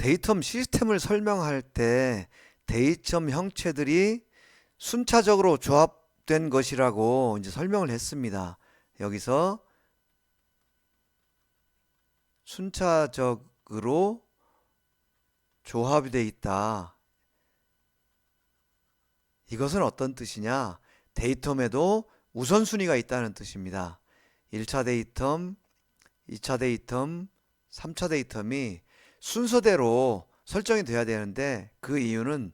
데이텀 시스템을 설명할 때 데이텀 형체들이 순차적으로 조합된 것이라고 이제 설명을 했습니다. 여기서 순차적으로 조합이 되어 있다. 이것은 어떤 뜻이냐? 데이텀에도 우선순위가 있다는 뜻입니다. 1차 데이텀, 2차 데이텀, 3차 데이텀이 순서대로 설정이 돼야 되는데 그 이유는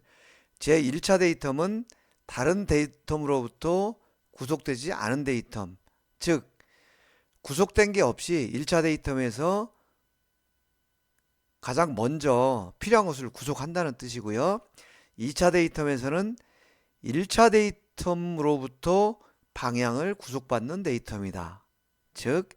제 1차 데이텀은 다른 데이텀으로부터 구속되지 않은 데이텀, 즉 구속된 게 없이 1차 데이텀에서 가장 먼저 필요한 것을 구속한다는 뜻이고요. 2차 데이텀에서는 1차 데이텀으로부터 방향을 구속받는 데이텀이다. 즉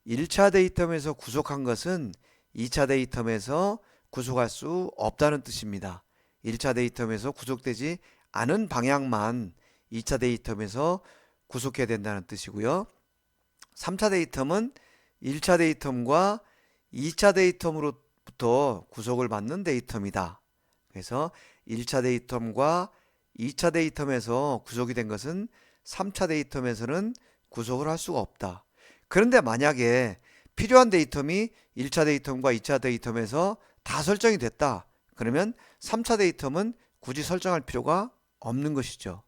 1차 데이텀에서 구속한 것은 2차 데이텀에서 구속할 수 없다는 뜻입니다. 1차 데이텀에서 구속되지 않은 방향만 2차 데이텀에서 구속해야 된다는 뜻이고요. 3차 데이텀은 1차 데이텀과 2차 데이텀으로부터 구속을 받는 데이텀이다. 그래서 1차 데이텀과 2차 데이텀에서 구속이 된 것은 3차 데이텀에서는 구속을 할 수가 없다. 그런데 만약에 필요한 데이텀이 1차 데이텀과 2차 데이텀에서 다 설정이 됐다. 그러면 3차 데이텀은 굳이 설정할 필요가 없는 것이죠.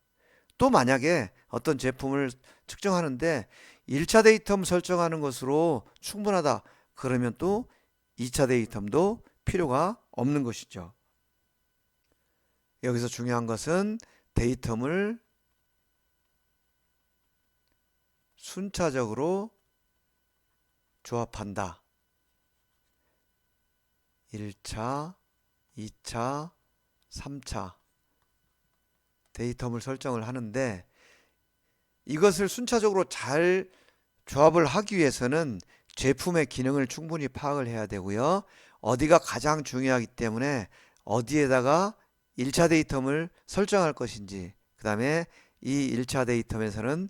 또 만약에 어떤 제품을 측정하는데 1차 데이텀 설정하는 것으로 충분하다. 그러면 또 2차 데이텀도 필요가 없는 것이죠. 여기서 중요한 것은 데이텀을 순차적으로 조합한다. 1차, 2차, 3차 데이텀을 설정을 하는데 이것을 순차적으로 잘 조합을 하기 위해서는 제품의 기능을 충분히 파악을 해야 되고요. 어디가 가장 중요하기 때문에 어디에다가 1차 데이텀을 설정할 것인지, 그 다음에 이 1차 데이텀에서는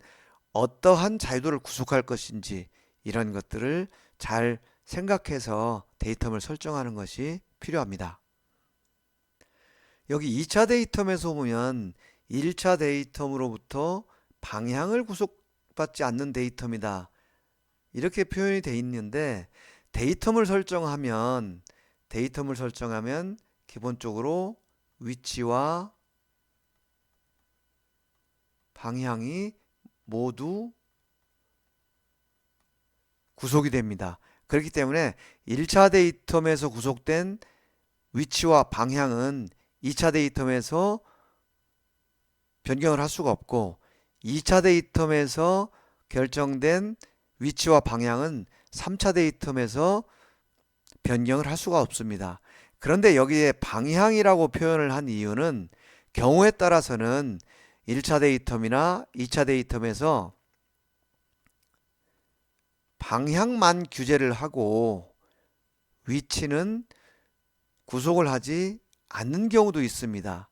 어떠한 자유도를 구속할 것인지 이런 것들을 잘 생각해서 데이텀을 설정하는 것이 필요합니다. 여기 2차 데이텀에서 보면 1차 데이텀으로부터 방향을 구속받지 않는 데이텀이다. 이렇게 표현이 되어 있는데 데이텀을 설정하면 기본적으로 위치와 방향이 모두 구속이 됩니다. 그렇기 때문에 1차 데이텀에서 구속된 위치와 방향은 2차 데이텀에서 변경을 할 수가 없고 2차 데이텀에서 결정된 위치와 방향은 3차 데이텀에서 변경을 할 수가 없습니다. 그런데 여기에 방향이라고 표현을 한 이유는 경우에 따라서는 1차 데이텀이나 2차 데이텀에서 방향만 규제를 하고 위치는 구속을 하지 않는 경우도 있습니다.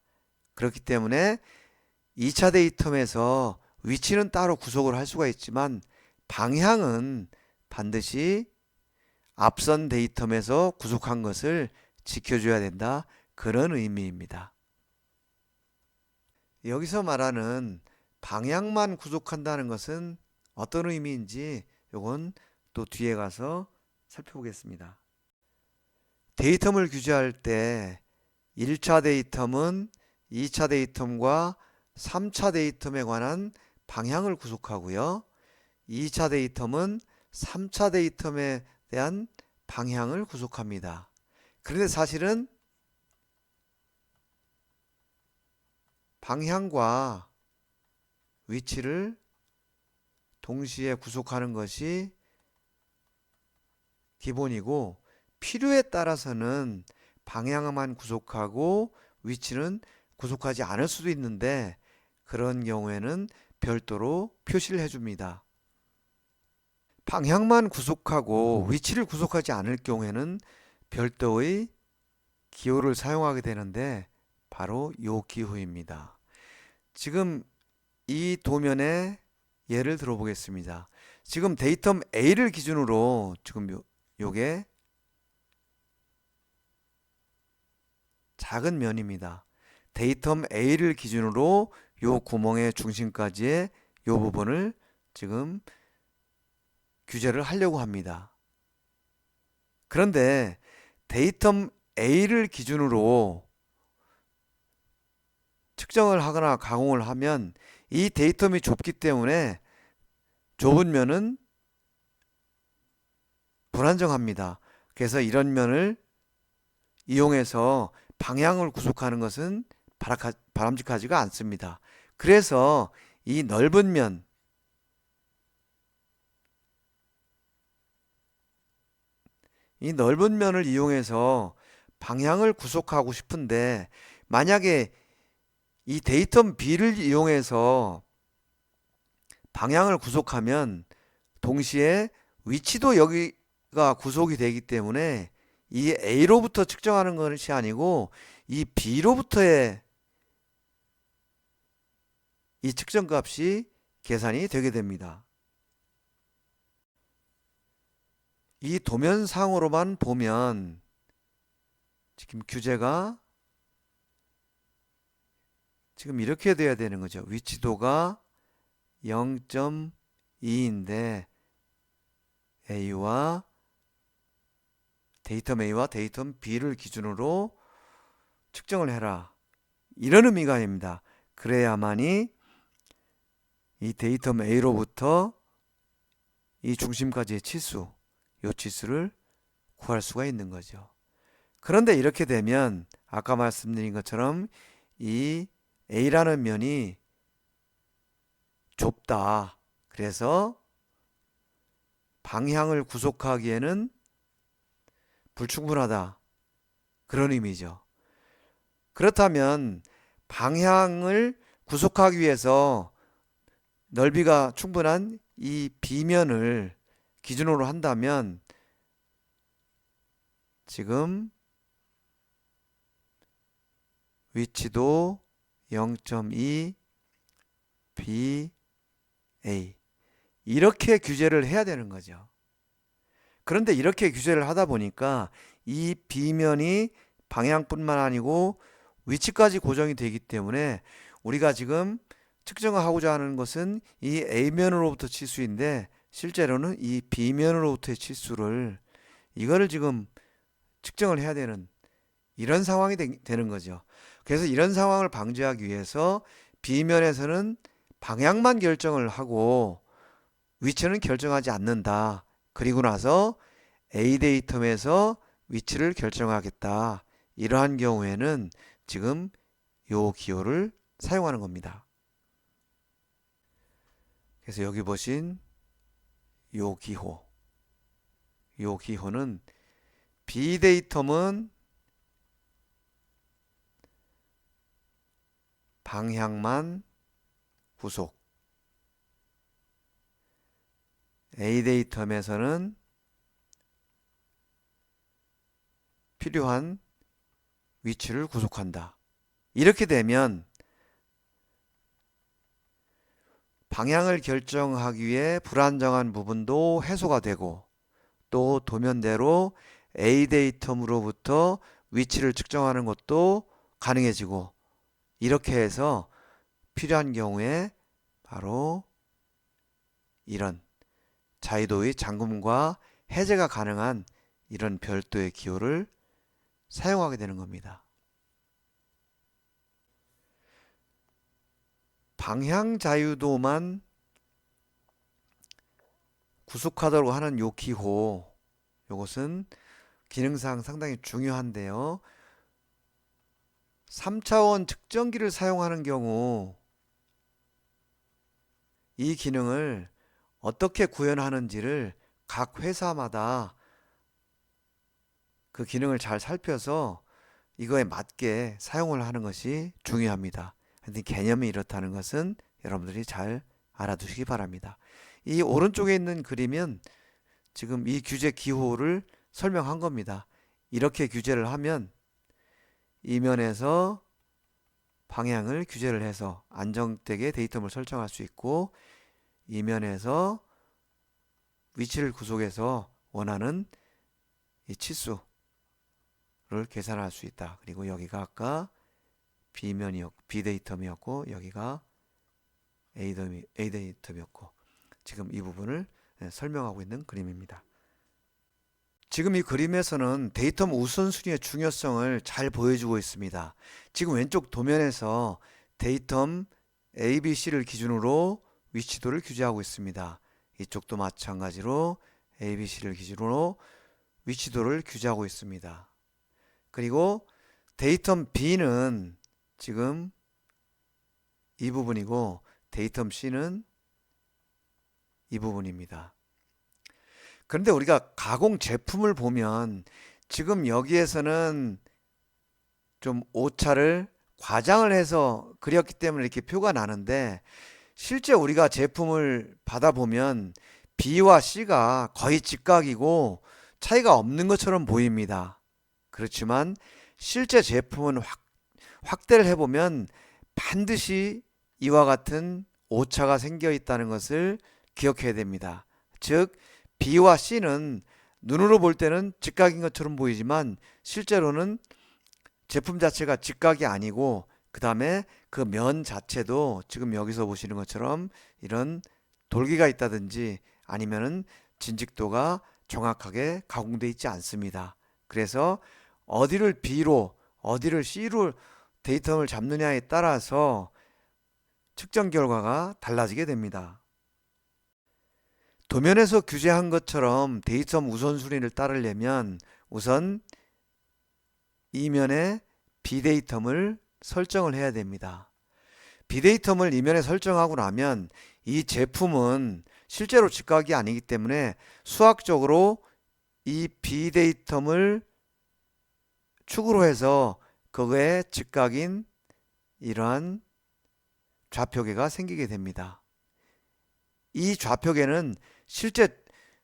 그렇기 때문에 2차 데이텀에서 위치는 따로 구속을 할 수가 있지만 방향은 반드시 앞선 데이텀에서 구속한 것을 지켜줘야 된다. 그런 의미입니다. 여기서 말하는 방향만 구속한다는 것은 어떤 의미인지 요건 또 뒤에 가서 살펴보겠습니다. 데이텀을 규제할 때 1차 데이텀은 2차 데이텀과 3차 데이텀에 관한 방향을 구속하고요. 2차 데이텀은 3차 데이텀에 대한 방향을 구속합니다. 그런데 사실은 방향과 위치를 동시에 구속하는 것이 기본이고 필요에 따라서는 방향만 구속하고 위치는 구속하지 않을 수도 있는데 그런 경우에는 별도로 표시를 해줍니다. 방향만 구속하고 위치를 구속하지 않을 경우에는 별도의 기호를 사용하게 되는데 바로 이 기호입니다. 지금 이 도면의 예를 들어보겠습니다. 지금 데이텀 A를 기준으로 지금 요게 작은 면입니다. 데이텀 A를 기준으로 요 구멍의 중심까지의 요 부분을 지금 규제를 하려고 합니다. 그런데 데이텀 A를 기준으로 측정을 하거나 가공을 하면 이 데이텀이 좁기 때문에 좁은 면은 불안정합니다. 그래서 이런 면을 이용해서 방향을 구속하는 것은 바람직하지가 않습니다. 그래서 이 넓은 면, 이 넓은 면을 이용해서 방향을 구속하고 싶은데 만약에 이 데이텀 B를 이용해서 방향을 구속하면 동시에 위치도 여기가 구속이 되기 때문에 이 A로부터 측정하는 것이 아니고 이 B로부터의 이 측정값이 계산이 되게 됩니다. 이 도면상으로만 보면 지금 규제가 지금 이렇게 돼야 되는 거죠. 위치도가 0.2인데 A와 데이텀 B를 기준으로 측정을 해라. 이런 의미가 아닙니다. 그래야만이 이 데이텀 A로부터 이 중심까지의 치수, 이 치수를 구할 수가 있는 거죠. 그런데 이렇게 되면 아까 말씀드린 것처럼 이 A라는 면이 좁다. 그래서 방향을 구속하기에는 불충분하다. 그런 의미죠. 그렇다면 방향을 구속하기 위해서 넓이가 충분한 이 B면을 기준으로 한다면 지금 위치도 0.2 BA 이렇게 규제를 해야 되는 거죠. 그런데 이렇게 규제를 하다 보니까 이 B면이 방향뿐만 아니고 위치까지 고정이 되기 때문에 우리가 지금 측정을 하고자 하는 것은 이 A면으로부터 치수인데 실제로는 이 B면으로부터의 치수를 이거를 지금 측정을 해야 되는 이런 상황이 되는 거죠. 그래서 이런 상황을 방지하기 위해서 B면에서는 방향만 결정을 하고 위치는 결정하지 않는다. 그리고 나서 A 데이텀에서 위치를 결정하겠다. 이러한 경우에는 지금 요 기호를 사용하는 겁니다. 그래서 여기 보신 요 기호는 B 데이텀은 방향만 구속, A 데이텀에서는 필요한 위치를 구속한다. 이렇게 되면 방향을 결정하기 위해 불안정한 부분도 해소가 되고 또 도면대로 A 데이텀으로부터 위치를 측정하는 것도 가능해지고 이렇게 해서 필요한 경우에 바로 이런 자유도의 잠금과 해제가 가능한 이런 별도의 기호를 사용하게 되는 겁니다. 방향 자유도만 구속하도록 하는 요 기호, 요것은 기능상 상당히 중요한데요. 3차원 측정기를 사용하는 경우 이 기능을 어떻게 구현하는지를 각 회사마다 그 기능을 잘 살펴서 이거에 맞게 사용을 하는 것이 중요합니다. 근데 개념이 이렇다는 것은 여러분들이 잘 알아두시기 바랍니다. 이 오른쪽에 있는 그림은 지금 이 규제 기호를 설명한 겁니다. 이렇게 규제를 하면 이면에서 방향을 규제를 해서 안정되게 데이텀을 설정할 수 있고 이면에서 위치를 구속해서 원하는 이 치수 계산할 수 있다. 그리고 여기가 아까 B 데이텀이었고 여기가 A 데이텀이었고 지금 이 부분을 설명하고 있는 그림입니다. 지금 이 그림에서는 데이텀 우선순위의 중요성을 잘 보여주고 있습니다. 지금 왼쪽 도면에서 데이텀 ABC를 기준으로 위치도를 규제하고 있습니다. 이쪽도 마찬가지로 ABC를 기준으로 위치도를 규제하고 있습니다. 그리고 데이텀 B는 지금 이 부분이고 데이텀 C는 이 부분입니다. 그런데 우리가 가공 제품을 보면 지금 여기에서는 좀 오차를 과장을 해서 그렸기 때문에 이렇게 표가 나는데 실제 우리가 제품을 받아보면 B와 C가 거의 직각이고 차이가 없는 것처럼 보입니다. 그렇지만 실제 제품은 확대를 해보면 반드시 이와 같은 오차가 생겨 있다는 것을 기억해야 됩니다. 즉 B와 C는 눈으로 볼 때는 직각인 것처럼 보이지만 실제로는 제품 자체가 직각이 아니고 그 다음에 그 면 자체도 지금 여기서 보시는 것처럼 이런 돌기가 있다든지 아니면은 진직도가 정확하게 가공되어 있지 않습니다. 그래서 어디를 B로 어디를 C로 데이텀을 잡느냐에 따라서 측정 결과가 달라지게 됩니다. 도면에서 규제한 것처럼 데이텀 우선순위를 따르려면 우선 이면에 B데이텀을 설정을 해야 됩니다. B데이텀을 이면에 설정하고 나면 이 제품은 실제로 직각이 아니기 때문에 수학적으로 이 B데이텀을 축으로 해서 그거에 직각인 이러한 좌표계가 생기게 됩니다. 이 좌표계는 실제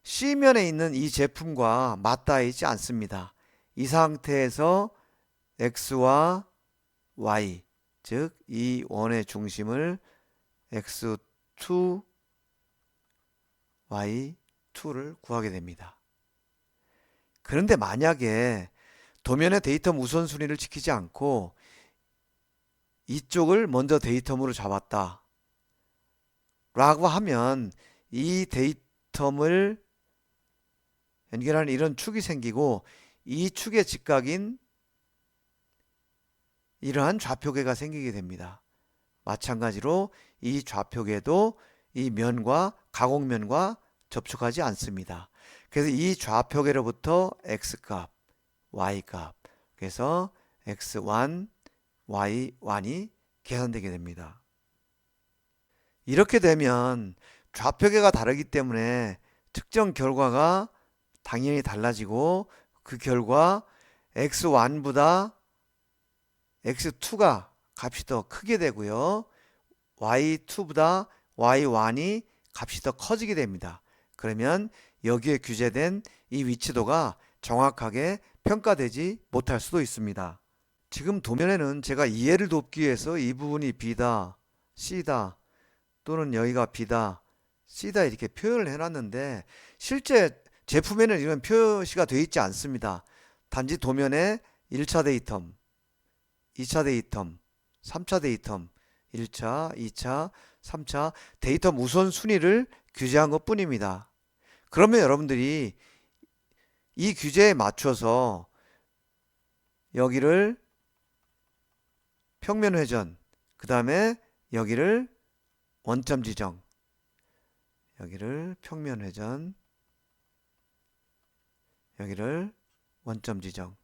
C면에 있는 이 제품과 맞닿아 있지 않습니다. 이 상태에서 X와 Y, 즉 이 원의 중심을 X2, Y2를 구하게 됩니다. 그런데 만약에 도면의 데이텀 우선순위를 지키지 않고 이쪽을 먼저 데이텀으로 잡았다 라고 하면 이 데이텀을 연결하는 이런 축이 생기고 이 축의 직각인 이러한 좌표계가 생기게 됩니다. 마찬가지로 이 좌표계도 이 면과 가공면과 접촉하지 않습니다. 그래서 이 좌표계로부터 X값, Y값, 그래서 X1, Y1이 계산되게 됩니다. 이렇게 되면 좌표계가 다르기 때문에 측정 결과가 당연히 달라지고 그 결과 X1보다 X2가 값이 더 크게 되고요. Y2보다 Y1이 값이 더 커지게 됩니다. 그러면 여기에 규제된 이 위치도가 정확하게 평가되지 못할 수도 있습니다. 지금 도면에는 제가 이해를 돕기 위해서 이 부분이 B다, C다, 또는 여기가 B다, C다 이렇게 표현을 해놨는데 실제 제품에는 이런 표시가 되어 있지 않습니다. 단지 도면에 1차 데이텀, 2차 데이텀, 3차 데이텀, 1차, 2차, 3차 데이텀 우선순위를 규제한 것 뿐입니다. 그러면 여러분들이 이 규제에 맞춰서 여기를 평면 회전, 그 다음에 여기를 원점 지정, 여기를 평면 회전, 여기를 원점 지정.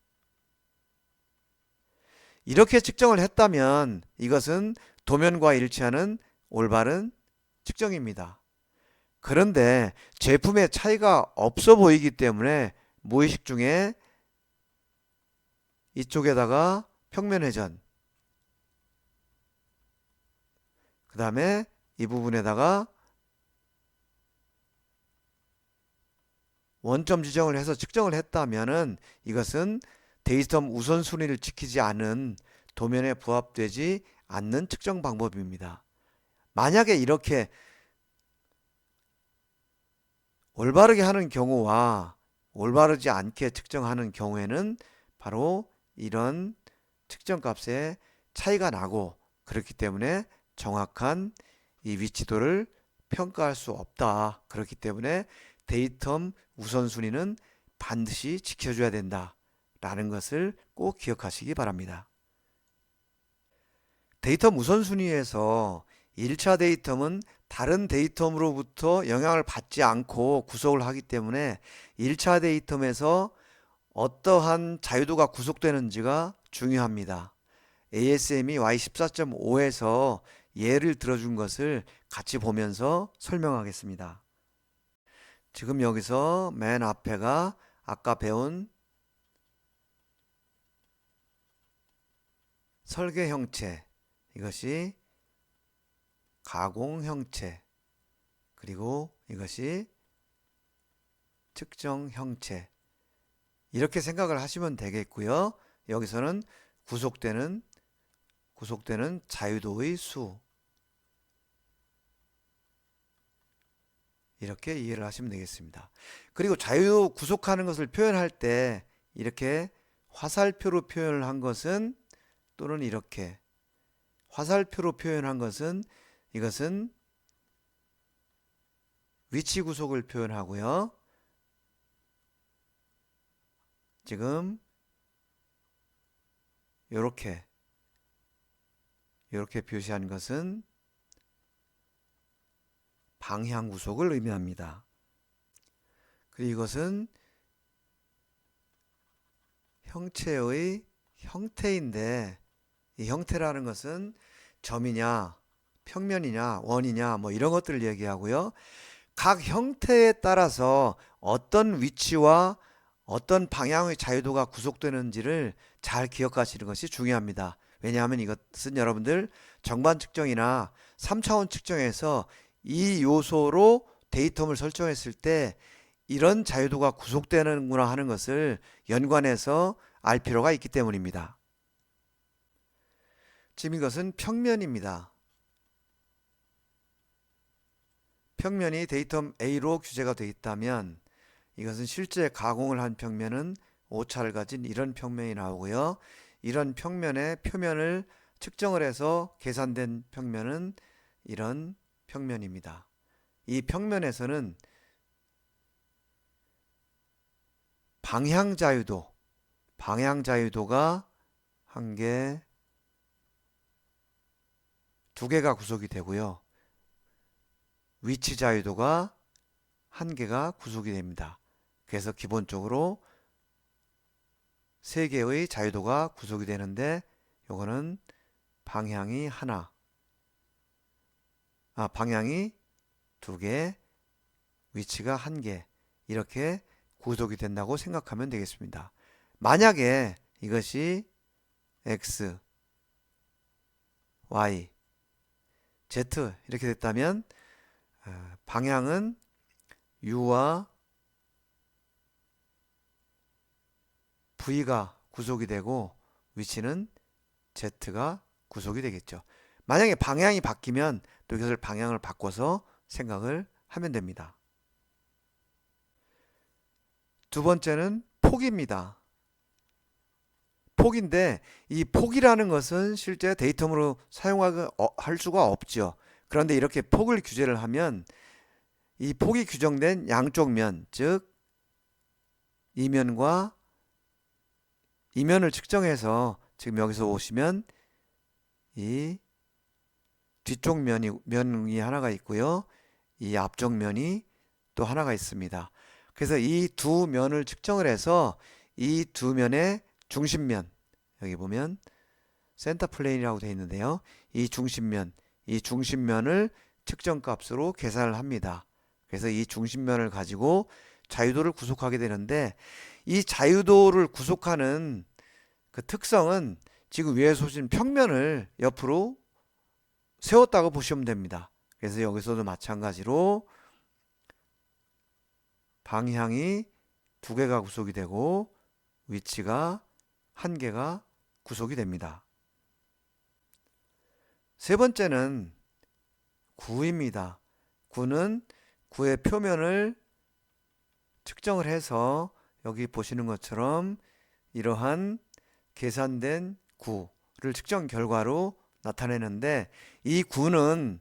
이렇게 측정을 했다면 이것은 도면과 일치하는 올바른 측정입니다. 그런데 제품의 차이가 없어 보이기 때문에 무의식 중에 이쪽에다가 평면 회전, 그 다음에 이 부분에다가 원점 지정을 해서 측정을 했다면은 이것은 데이텀 우선순위를 지키지 않은 도면에 부합되지 않는 측정 방법입니다. 만약에 이렇게 올바르게 하는 경우와 올바르지 않게 측정하는 경우에는 바로 이런 측정값에 차이가 나고 그렇기 때문에 정확한 이 위치도를 평가할 수 없다. 그렇기 때문에 데이텀 우선순위는 반드시 지켜줘야 된다. 라는 것을 꼭 기억하시기 바랍니다. 데이텀 우선순위에서 1차 데이텀은 다른 데이텀으로부터 영향을 받지 않고 구속을 하기 때문에 1차 데이텀에서 어떠한 자유도가 구속되는지가 중요합니다. ASME Y14.5에서 예를 들어준 것을 같이 보면서 설명하겠습니다. 지금 여기서 맨 앞에가 아까 배운 설계 형체, 이것이 가공 형체, 그리고 이것이 측정 형체. 이렇게 생각을 하시면 되겠고요. 여기서는 구속되는 자유도의 수. 이렇게 이해를 하시면 되겠습니다. 그리고 자유도 구속하는 것을 표현할 때 이렇게 화살표로 표현을 한 것은, 또는 이렇게 화살표로 표현한 것은, 이것은 위치 구속을 표현하고요. 지금 이렇게 표시한 것은 방향 구속을 의미합니다. 그리고 이것은 형체의 형태인데, 이 형태라는 것은 점이냐, 평면이냐, 원이냐, 뭐 이런 것들을 얘기하고요. 각 형태에 따라서 어떤 위치와 어떤 방향의 자유도가 구속되는지를 잘 기억하시는 것이 중요합니다. 왜냐하면 이것은 여러분들 정반 측정이나 3차원 측정에서 이 요소로 데이텀을 설정했을 때 이런 자유도가 구속되는구나 하는 것을 연관해서 알 필요가 있기 때문입니다. 지금 이것은 평면입니다. 평면이 데이텀 A로 규제가 되어 있다면 이것은 실제 가공을 한 평면은 오차를 가진 이런 평면이 나오고요. 이런 평면의 표면을 측정을 해서 계산된 평면은 이런 평면입니다. 이 평면에서는 방향 자유도가 한 개, 두 개가 구속이 되고요. 위치 자유도가 한 개가 구속이 됩니다. 그래서 기본적으로 세 개의 자유도가 구속이 되는데, 요거는 방향이 하나, 방향이 두 개, 위치가 한 개, 이렇게 구속이 된다고 생각하면 되겠습니다. 만약에 이것이 X, Y, Z 이렇게 됐다면 방향은 U와 V가 구속이 되고 위치는 Z가 구속이 되겠죠. 만약에 방향이 바뀌면 또 이것을 방향을 바꿔서 생각을 하면 됩니다. 두 번째는 폭입니다. 폭인데 이 폭이라는 것은 실제 데이텀으로 사용할 수가 없죠. 그런데 이렇게 폭을 규제를 하면 이 폭이 규정된 양쪽 면, 즉 이면과 이면을 측정해서 지금 여기서 보시면 이 뒤쪽 면이 하나가 있고요. 이 앞쪽 면이 또 하나가 있습니다. 그래서 이 두 면을 측정을 해서 이 두 면의 중심면, 여기 보면 센터 플레인이라고 되어 있는데요. 이 중심면을 측정값으로 계산을 합니다. 그래서 이 중심면을 가지고 자유도를 구속하게 되는데, 이 자유도를 구속하는 그 특성은 지금 위에서 보신 평면을 옆으로 세웠다고 보시면 됩니다. 그래서 여기서도 마찬가지로 방향이 두 개가 구속이 되고 위치가 한 개가 구속이 됩니다. 세 번째는 구입니다. 구는 구의 표면을 측정을 해서 여기 보시는 것처럼 이러한 계산된 구를 측정 결과로 나타내는데 이 구는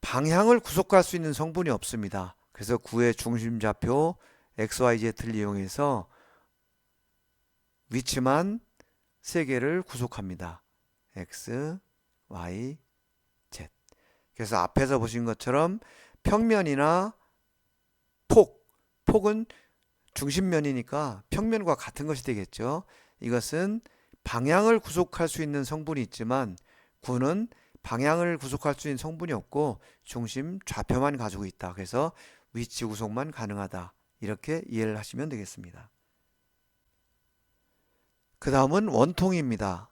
방향을 구속할 수 있는 성분이 없습니다. 그래서 구의 중심좌표 XYZ를 이용해서 위치만 세 개를 구속합니다. X, Y, Z. 그래서 앞에서 보신 것처럼 평면이나 폭은 중심면이니까 평면과 같은 것이 되겠죠. 이것은 방향을 구속할 수 있는 성분이 있지만 구는 방향을 구속할 수 있는 성분이 없고 중심 좌표만 가지고 있다. 그래서 위치 구속만 가능하다. 이렇게 이해를 하시면 되겠습니다. 그 다음은 원통입니다.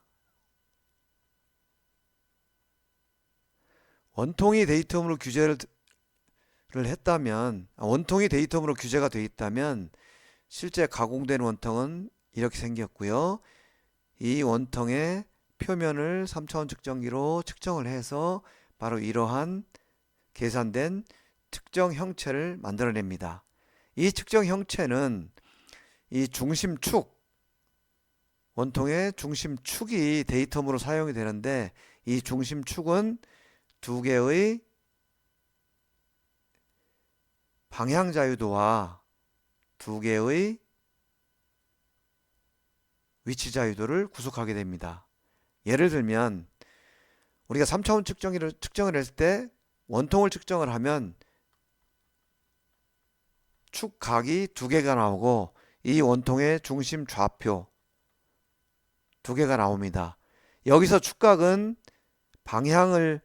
원통이 데이텀으로 규제를 했다면, 원통이 데이텀으로 규제가 되어 있다면 실제 가공된 원통은 이렇게 생겼고요. 이 원통의 표면을 3차원 측정기로 측정을 해서 바로 이러한 계산된 측정 형체를 만들어냅니다. 이 측정 형체는 이 중심축, 원통의 중심축이 데이텀으로 사용이 되는데 이 중심축은 두 개의 방향 자유도와 두 개의 위치 자유도를 구속하게 됩니다. 예를 들면 우리가 3차원 측정기를 측정을 했을 때 원통을 측정을 하면 축각이 두 개가 나오고 이 원통의 중심 좌표 두 개가 나옵니다. 여기서 축각은 방향을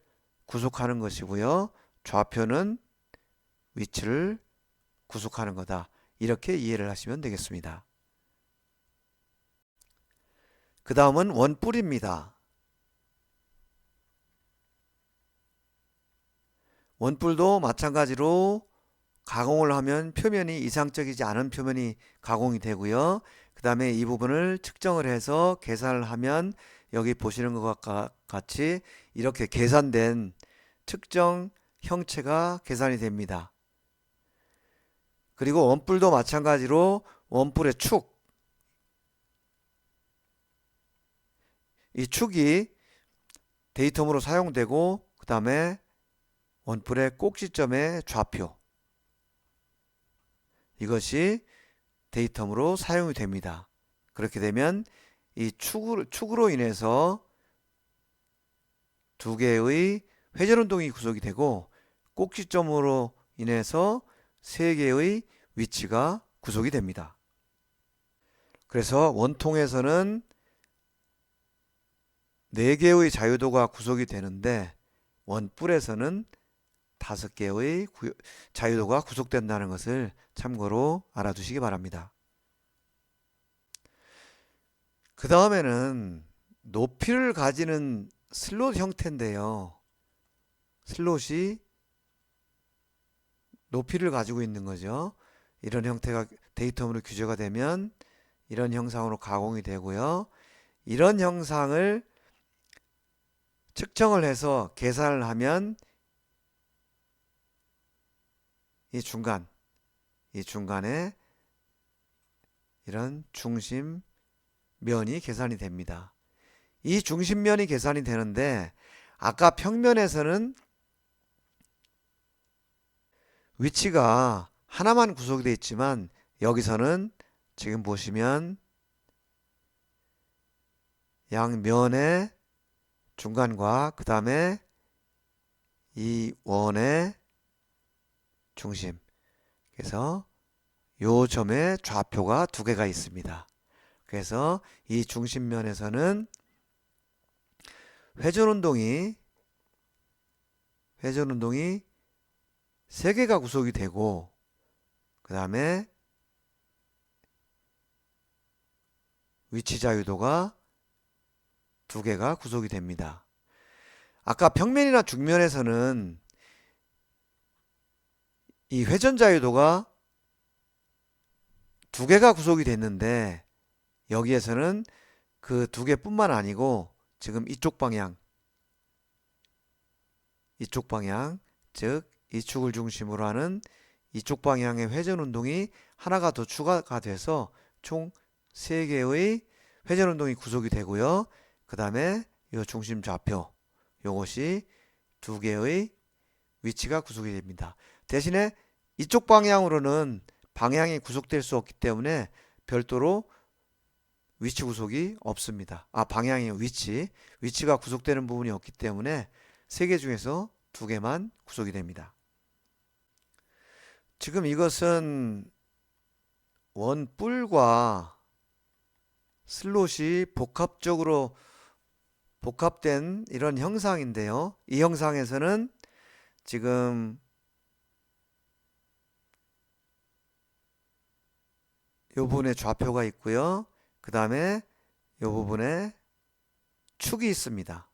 구속하는 것이고요. 좌표는 위치를 구속하는 거다. 이렇게 이해를 하시면 되겠습니다. 그 다음은 원뿔입니다. 원뿔도 마찬가지로 가공을 하면 표면이 이상적이지 않은 표면이 가공이 되고요. 그 다음에 이 부분을 측정을 해서 계산을 하면 여기 보시는 것과 같이 이렇게 계산된 측정 형체가 계산이 됩니다. 그리고 원뿔도 마찬가지로 원뿔의 축, 이 축이 데이텀으로 사용되고 그 다음에 원뿔의 꼭지점의 좌표, 이것이 데이텀으로 사용이 됩니다. 그렇게 되면 이 축으로 인해서 두 개의 회전운동이 구속이 되고 꼭지점으로 인해서 세 개의 위치가 구속이 됩니다. 그래서 원통에서는 4개의 자유도가 구속이 되는데 원뿔에서는 5개의 자유도가 구속된다는 것을 참고로 알아두시기 바랍니다. 그 다음에는 높이를 가지는 슬롯 형태인데요. 슬롯이 높이를 가지고 있는 거죠. 이런 형태가 데이텀으로 규제가 되면 이런 형상으로 가공이 되고요. 이런 형상을 측정을 해서 계산을 하면 이 중간에 이런 중심면이 계산이 됩니다. 이 중심면이 계산이 되는데 아까 평면에서는 위치가 하나만 구속이 되어 있지만 여기서는 지금 보시면 양면의 중간과 그 다음에 이 원의 중심, 그래서 요 점의 좌표가 2개가 있습니다. 그래서 이 중심면에서는 회전운동이 3개가 구속이 되고 그 다음에 위치 자유도가 2개가 구속이 됩니다. 아까 평면이나 중면에서는 이 회전 자유도가 2개가 구속이 됐는데 여기에서는 그 2개뿐만 아니고 지금 이쪽 방향, 즉 이 축을 중심으로 하는 이쪽 방향의 회전 운동이 하나가 더 추가가 돼서 총 3개의 회전 운동이 구속이 되고요. 그 다음에 이 중심 좌표 요것이 두 개의 위치가 구속이 됩니다. 대신에 이쪽 방향으로는 방향이 구속될 수 없기 때문에 별도로 위치 구속이 없습니다. 방향의 위치가 구속되는 부분이 없기 때문에 세 개 중에서 두 개만 구속이 됩니다. 지금 이것은 원뿔과 슬롯이 복합된 이런 형상인데요. 이 형상에서는 지금 이 부분에 좌표가 있고요. 그 다음에 이 부분에 축이 있습니다.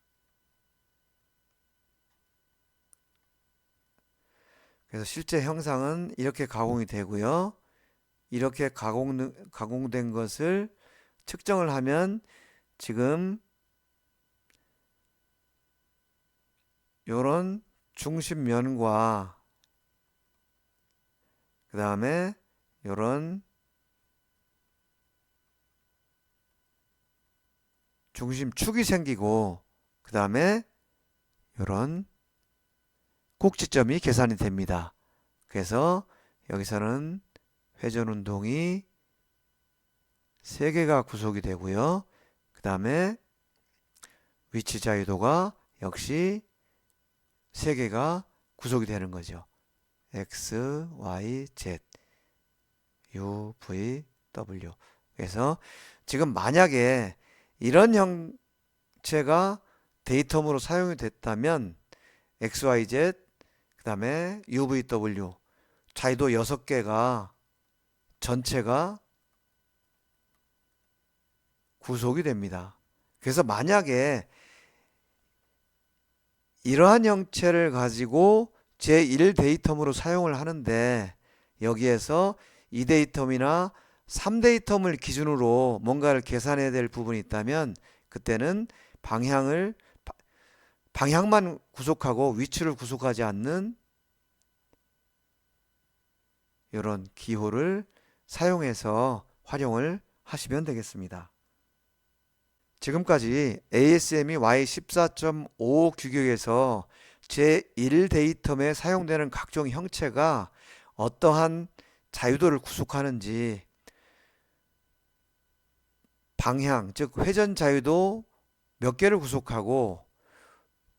그래서 실제 형상은 이렇게 가공이 되고요. 이렇게 가공된 것을 측정을 하면 지금 이런 중심면과 그 다음에 이런 중심축이 생기고 그 다음에 이런 꼭지점이 계산이 됩니다. 그래서 여기서는 회전 운동이 3개가 구속이 되고요. 그 다음에 위치 자유도가 역시 3개가 구속이 되는 거죠. X, Y, Z, U, V, W. 그래서 지금 만약에 이런 형체가 데이텀으로 사용이 됐다면 X, Y, Z, 그 다음에 U, V, W 자유도 6개가 전체가 구속이 됩니다. 그래서 만약에 이러한 형체를 가지고 제1 데이텀으로 사용을 하는데 여기에서 2 데이텀이나 3 데이텀을 기준으로 뭔가를 계산해야 될 부분이 있다면 그때는 방향만 구속하고 위치를 구속하지 않는 이런 기호를 사용해서 활용을 하시면 되겠습니다. 지금까지 ASME Y14.5 규격에서 제1 데이텀에 사용되는 각종 형체가 어떠한 자유도를 구속하는지 방향, 즉 회전 자유도 몇 개를 구속하고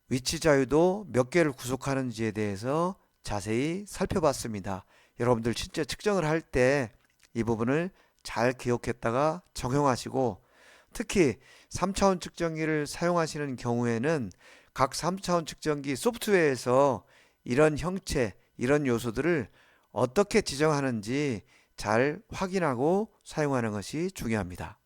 위치 자유도 몇 개를 구속하는지에 대해서 자세히 살펴봤습니다. 여러분들 실제 측정을 할 때 이 부분을 잘 기억했다가 적용하시고 특히 3차원 측정기를 사용하시는 경우에는 각 3차원 측정기 소프트웨어에서 이런 형체, 이런 요소들을 어떻게 지정하는지 잘 확인하고 사용하는 것이 중요합니다.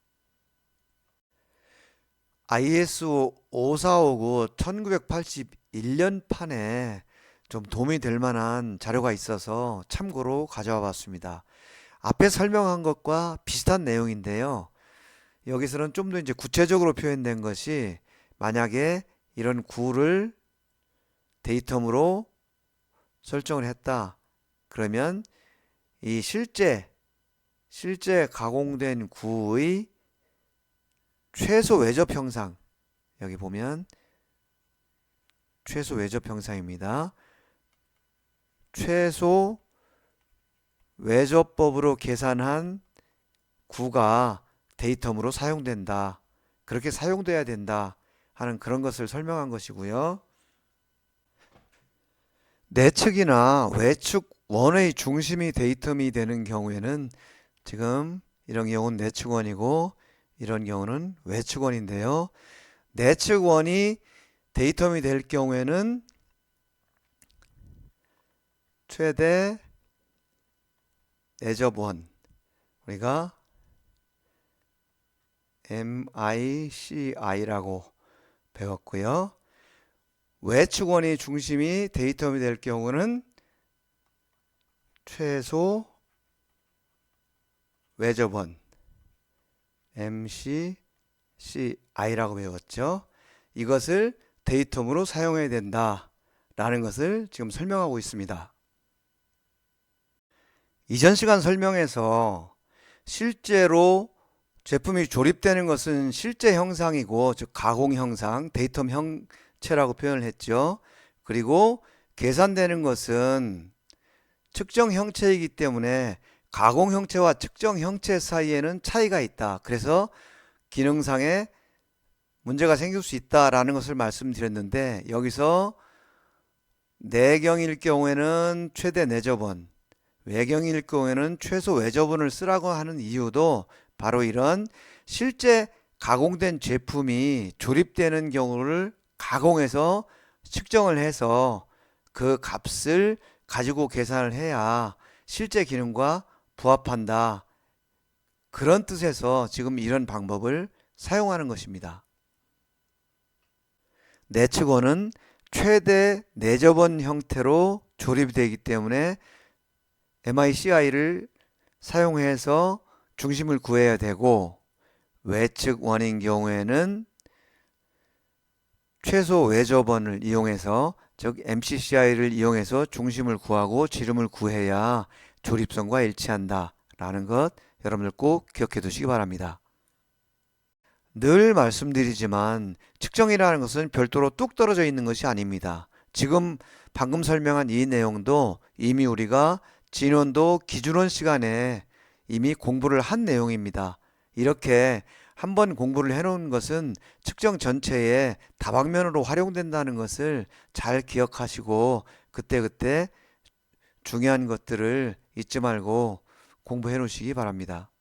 ISO 5459 1981년 판에 좀 도움이 될 만한 자료가 있어서 참고로 가져와 봤습니다. 앞에 설명한 것과 비슷한 내용인데요. 여기서는 좀 더 이제 구체적으로 표현된 것이 만약에 이런 구를 데이텀으로 설정을 했다. 그러면 이 실제 가공된 구의 최소 외접 형상 여기 보면 최소 외접 형상입니다. 최소 외접법으로 계산한 구가 데이텀으로 사용된다. 그렇게 사용돼야 된다 하는 그런 것을 설명한 것이고요. 내측이나 외측 원의 중심이 데이텀이 되는 경우에는 지금 이런 경우는 내측원이고 이런 경우는 외측원인데요. 내측원이 데이텀이 될 경우에는 최대 내접원 우리가 MICI라고 배웠고요. 외측원이 중심이 데이텀이 될 경우는 최소 외접원 MCCI라고 배웠죠. 이것을 데이텀으로 사용해야 된다 라는 것을 지금 설명하고 있습니다. 이전 시간 설명에서 실제로 제품이 조립되는 것은 실제 형상이고, 즉 가공 형상, 데이텀 형체라고 표현을 했죠. 그리고 계산되는 것은 측정 형체이기 때문에 가공 형체와 측정 형체 사이에는 차이가 있다. 그래서 기능상에 문제가 생길 수 있다라는 것을 말씀드렸는데, 여기서 내경일 경우에는 최대 내접원, 외경일 경우에는 최소 외접원을 쓰라고 하는 이유도 바로 이런 실제 가공된 제품이 조립되는 경우를 가공해서 측정을 해서 그 값을 가지고 계산을 해야 실제 기능과 부합한다. 그런 뜻에서 지금 이런 방법을 사용하는 것입니다. 내측원은 최대 내접원 형태로 조립이 되기 때문에 MICI를 사용해서 중심을 구해야 되고, 외측 원인 경우에는 최소 외접원을 이용해서, 즉 MCCI를 이용해서 중심을 구하고 지름을 구해야 조립선과 일치한다 라는 것 여러분들 꼭 기억해 두시기 바랍니다. 늘 말씀드리지만 측정이라는 것은 별도로 뚝 떨어져 있는 것이 아닙니다. 지금 방금 설명한 이 내용도 이미 우리가 진원도 기준원 시간에 이미 공부를 한 내용입니다. 이렇게 한번 공부를 해놓은 것은 측정 전체에 다방면으로 활용된다는 것을 잘 기억하시고 그때그때 중요한 것들을 잊지 말고 공부해 놓으시기 바랍니다.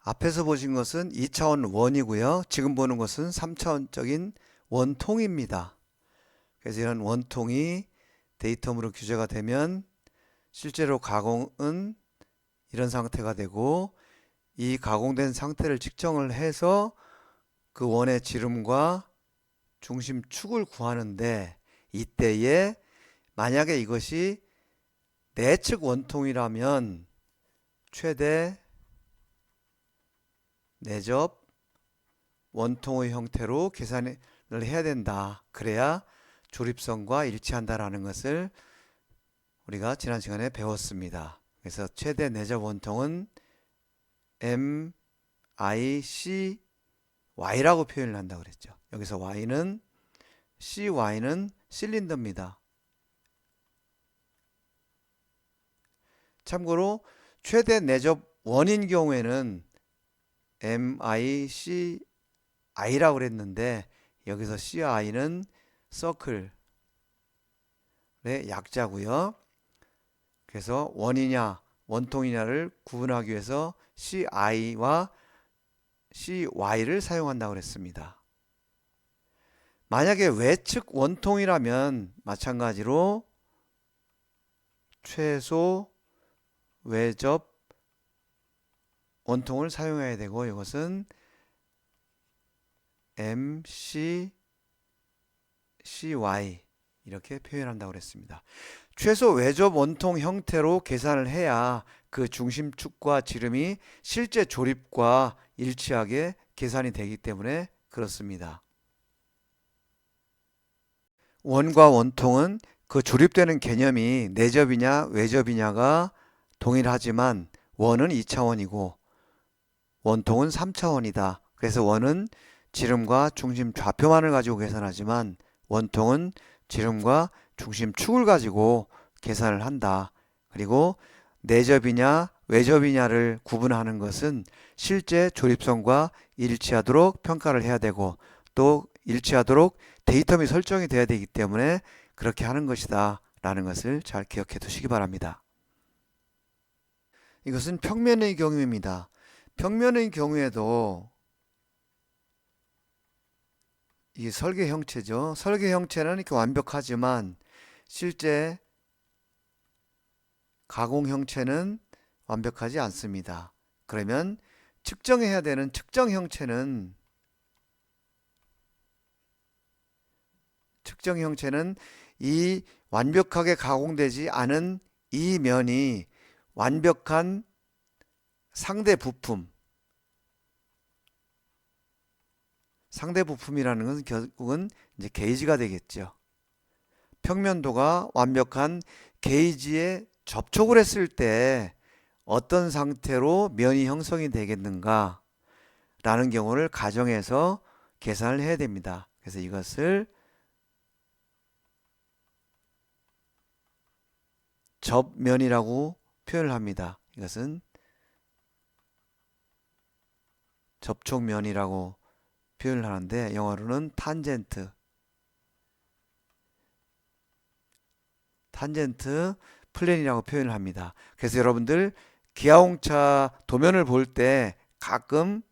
앞에서 보신 것은 2차원 원이고요. 지금 보는 것은 3차원적인 원통입니다. 그래서 이런 원통이 데이텀으로 규제가 되면 실제로 가공은 이런 상태가 되고, 이 가공된 상태를 측정을 해서 그 원의 지름과 중심축을 구하는데, 이때에 만약에 이것이 내측 원통이라면 최대 내접 원통의 형태로 계산을 해야 된다. 그래야 조립선과 일치한다라는 것을 우리가 지난 시간에 배웠습니다. 그래서 최대 내접 원통은 MICY라고 표현을 한다고 그랬죠. 여기서 Y는 CY는 실린더입니다. 참고로 최대 내접 원인 경우에는 MICI라고 그랬는데, 여기서 CI는 서클의 약자고요. 그래서 원이냐 원통이냐를 구분하기 위해서 CI와 CY를 사용한다고 그랬습니다. 만약에 외측 원통이라면 마찬가지로 최소 외접 원통을 사용해야 되고, 이것은 MCCY 이렇게 표현한다고 그랬습니다. 최소 외접 원통 형태로 계산을 해야 그 중심축과 지름이 실제 조립과 일치하게 계산이 되기 때문에 그렇습니다. 원과 원통은 그 조립되는 개념이 내접이냐 외접이냐가 동일하지만 원은 2차원이고 원통은 3차원이다. 그래서 원은 지름과 중심 좌표만을 가지고 계산하지만 원통은 지름과 중심축을 가지고 계산을 한다. 그리고 내접이냐 외접이냐를 구분하는 것은 실제 조립선과 일치하도록 평가를 해야 되고, 또 일치하도록 데이텀이 설정이 돼야 되기 때문에 그렇게 하는 것이다 라는 것을 잘 기억해 두시기 바랍니다. 이것은 평면의 경우입니다. 평면의 경우에도 이 설계 형체죠. 설계 형체는 이렇게 완벽하지만 실제 가공 형체는 완벽하지 않습니다. 그러면 측정해야 되는 측정 형체는 이 완벽하게 가공되지 않은 이 면이 완벽한 상대 부품이라는 것은 결국은 이제 게이지가 되겠죠. 평면도가 완벽한 게이지에 접촉을 했을 때 어떤 상태로 면이 형성이 되겠는가 라는 경우를 가정해서 계산을 해야 됩니다. 그래서 이것을 접면이라고 표현을 합니다. 이것은 접촉면이라고 표현을 하는데 영어로는 탄젠트 플랜이라고 표현을 합니다. 그래서 여러분들 기아홍차 도면을 볼 때 가끔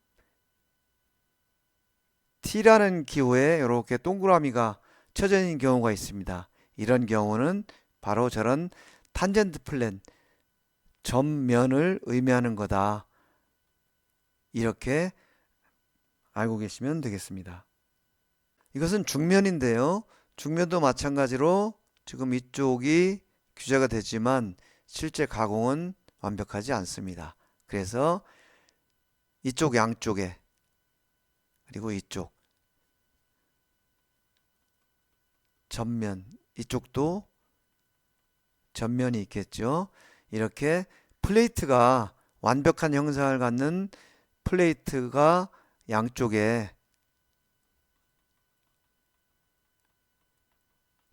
T라는 기호에 이렇게 동그라미가 쳐져 있는 경우가 있습니다. 이런 경우는 바로 저런 탄젠트 플랜, 접면을 의미하는 거다. 이렇게 알고 계시면 되겠습니다. 이것은 중면인데요. 중면도 마찬가지로 지금 이쪽이 규제가 되지만 실제 가공은 완벽하지 않습니다. 그래서 이쪽 양쪽에 그리고 이쪽 전면 이쪽도 전면이 있겠죠. 이렇게 플레이트가 완벽한 형상을 갖는 플레이트가 양쪽에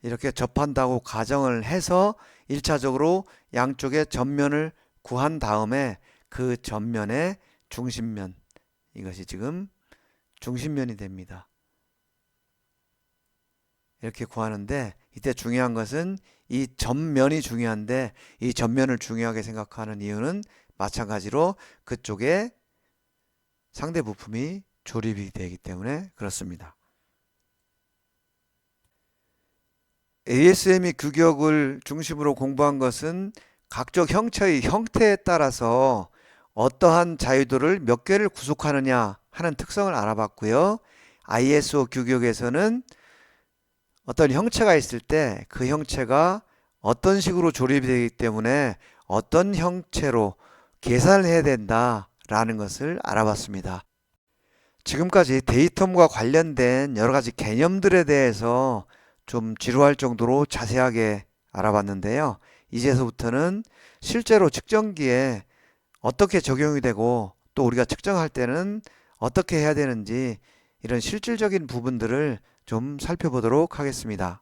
이렇게 접한다고 가정을 해서 1차적으로 양쪽의 전면을 구한 다음에 그 전면의 중심면 이것이 지금 중심면이 됩니다. 이렇게 구하는데 이때 중요한 것은 이 전면이 중요한데 이 전면을 중요하게 생각하는 이유는 마찬가지로 그쪽에 상대 부품이 조립이 되기 때문에 그렇습니다. ASME 규격을 중심으로 공부한 것은 각종 형체의 형태에 따라서 어떠한 자유도를 몇 개를 구속하느냐 하는 특성을 알아봤고요. ISO 규격에서는 어떤 형체가 있을 때 그 형체가 어떤 식으로 조립이 되기 때문에 어떤 형체로 계산을 해야 된다라는 것을 알아봤습니다. 지금까지 데이텀과 관련된 여러 가지 개념들에 대해서 좀 지루할 정도로 자세하게 알아봤는데요. 이제서부터는 실제로 측정기에 어떻게 적용이 되고 또 우리가 측정할 때는 어떻게 해야 되는지 이런 실질적인 부분들을 좀 살펴보도록 하겠습니다.